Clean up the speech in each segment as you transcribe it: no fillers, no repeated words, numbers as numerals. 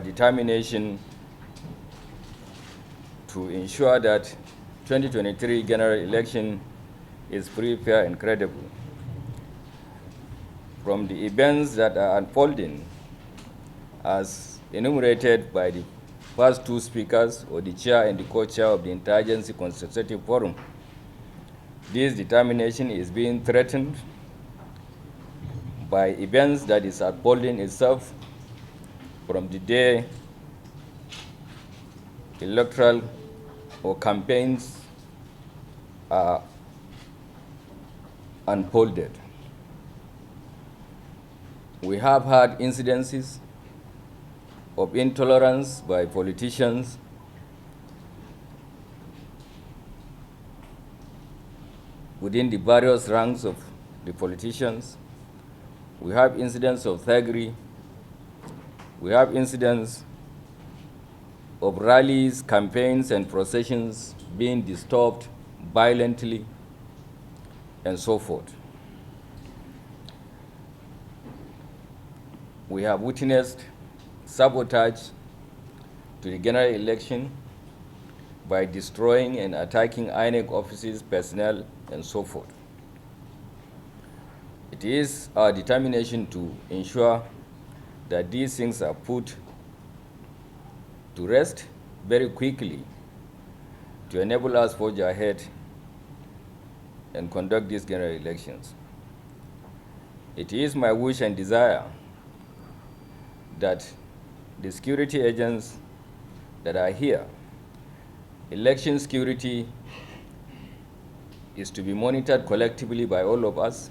our determination to ensure that 2023 general election is free, fair, and credible. From the events that are unfolding as enumerated by the first two speakers, or the chair and the co-chair of the Interagency Consultative Forum, this determination is being threatened by events that is unfolding itself from the day electoral or campaigns are unfolded. We have had incidences of intolerance by politicians within the various ranks of the politicians. We have incidents of thuggery. We have incidents of rallies, campaigns, and processions being disturbed violently, and so forth. We have witnessed sabotage to the general election by destroying and attacking INEC offices, personnel, and so forth. It is our determination to ensure that these things are put to rest very quickly to enable us forge ahead and conduct these general elections. It is my wish and desire that the security agents that are here, election security is to be monitored collectively by all of us,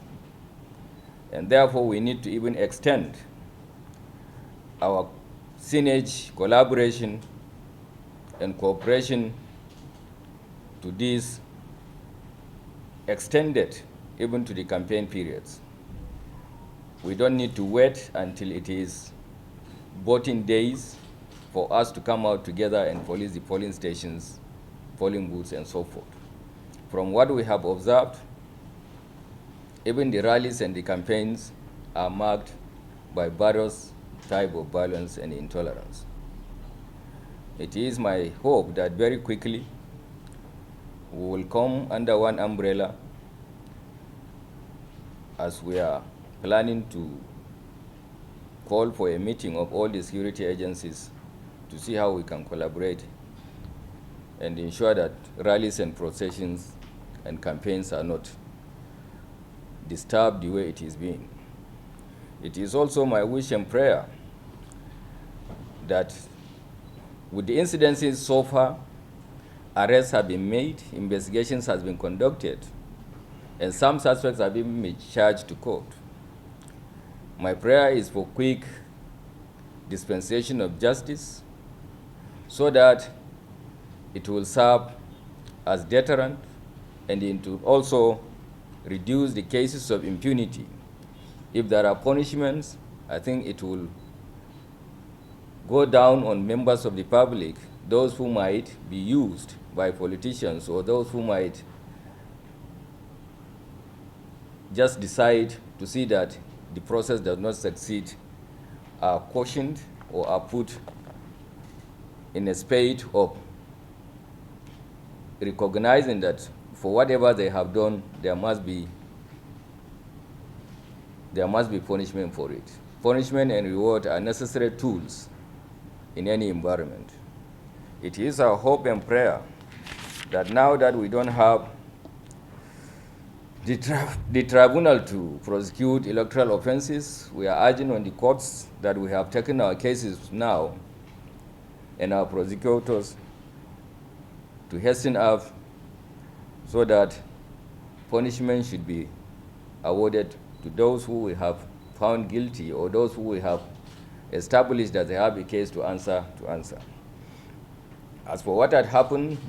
and therefore we need to even extend our synergy, collaboration, and cooperation to these extended even to the campaign periods. We don't need to wait until it is voting days for us to come out together and police the polling stations, polling booths, and so forth. From what we have observed, even the rallies and the campaigns are marked by various types of violence and intolerance. It is my hope that very quickly we will come under one umbrella, as we are planning to call for a meeting of all the security agencies to see how we can collaborate and ensure that rallies and processions and campaigns are not disturbed the way it is being. It is also my wish and prayer that with the incidences so far, arrests have been made, investigations have been conducted, and some suspects have been charged to court. My prayer is for quick dispensation of justice so that it will serve as deterrent, and it will also reduce the cases of impunity. If there are punishments, I think it will go down on members of the public, those who might be used by politicians or those who might just decide to see that the process does not succeed, are cautioned or are put in a state of recognizing that for whatever they have done, there must be punishment for it. Punishment and reward are necessary tools in any environment. It is our hope and prayer that now that we don't have the tribunal to prosecute electoral offenses, we are urging on the courts that we have taken our cases now and our prosecutors to hasten up so that punishment should be awarded to those who we have found guilty or those who we have established that they have a case to answer. As for what had happened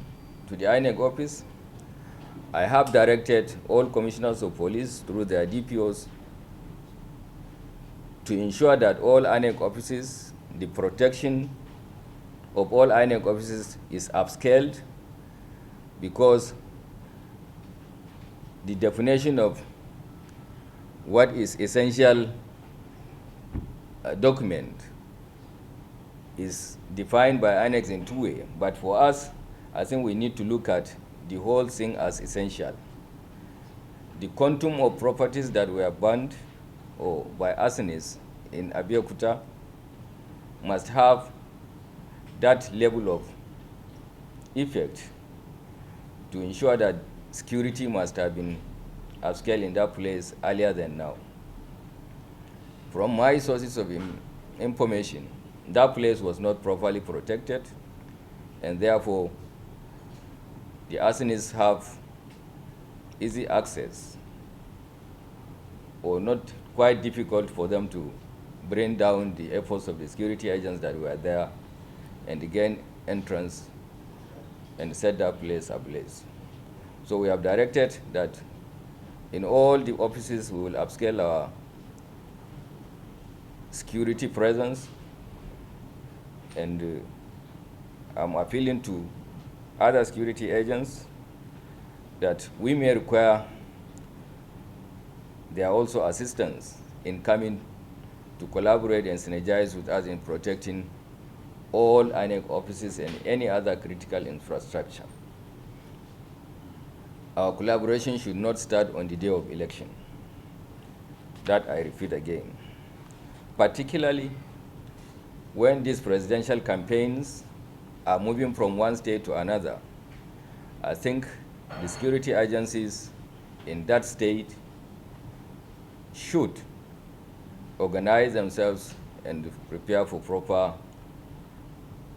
to the INEC office, I have directed all commissioners of police through their DPOs to ensure that all INEC offices, the protection of all INEC offices is upscaled, because the definition of what is essential document is defined by INEC in two ways. But for us, I think we need to look at the whole thing as essential. The quantum of properties that were burned or by arsonists in Abeokuta must have that level of effect to ensure that security must have been upscaled in that place earlier than now. From my sources of information, that place was not properly protected, and therefore the arsonists have easy access or not quite difficult for them to bring down the efforts of the security agents that were there and gain entrance and set that place ablaze. So we have directed that in all the offices we will upscale our security presence, and I'm appealing to other security agents that we may require their also assistance in coming to collaborate and synergize with us in protecting all INEC offices and any other critical infrastructure. Our collaboration should not start on the day of election. That I repeat again. Particularly when these presidential campaigns are moving from one state to another, I think the security agencies in that state should organize themselves and prepare for proper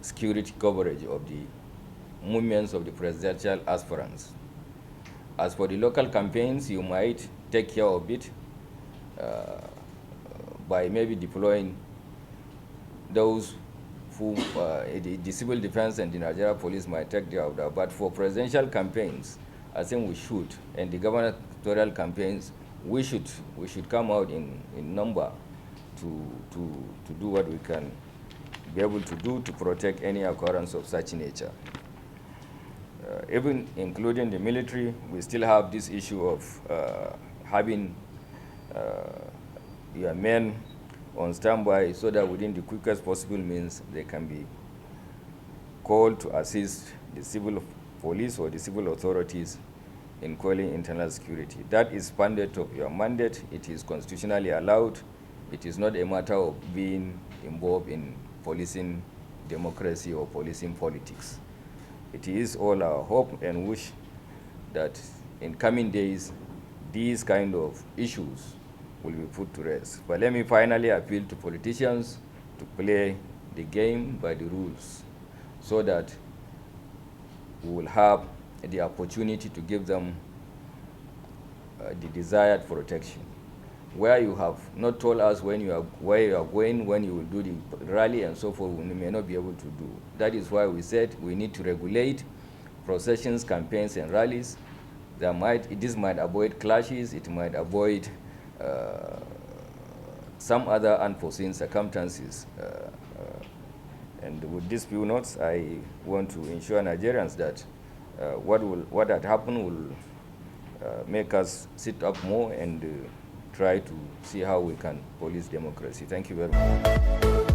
security coverage of the movements of the presidential aspirants. As for the local campaigns, you might take care of it by maybe deploying those who the civil defense and the Nigeria police might take care of that. But for presidential campaigns, I think we should, and the gubernatorial campaigns, we should come out in number to do what we can be able to do to protect any occurrence of such nature. Even including the military, we still have this issue of having your men on standby so that within the quickest possible means they can be called to assist the civil police or the civil authorities in calling internal security. That is mandate of your mandate. It is constitutionally allowed. It is not a matter of being involved in policing democracy or policing politics. It is all our hope and wish that in coming days, these kind of issues will be put to rest. But let me finally appeal to politicians to play the game by the rules so that we will have the opportunity to give them the desired protection. Where you have not told us where you are going, when you will do the rally and so forth, we may not be able to do. That is why we said we need to regulate processions, campaigns, and rallies. This might avoid clashes, it might avoid some other unforeseen circumstances. And with these few notes, I want to ensure Nigerians that what had happened will make us sit up more and try to see how we can police democracy. Thank you very much.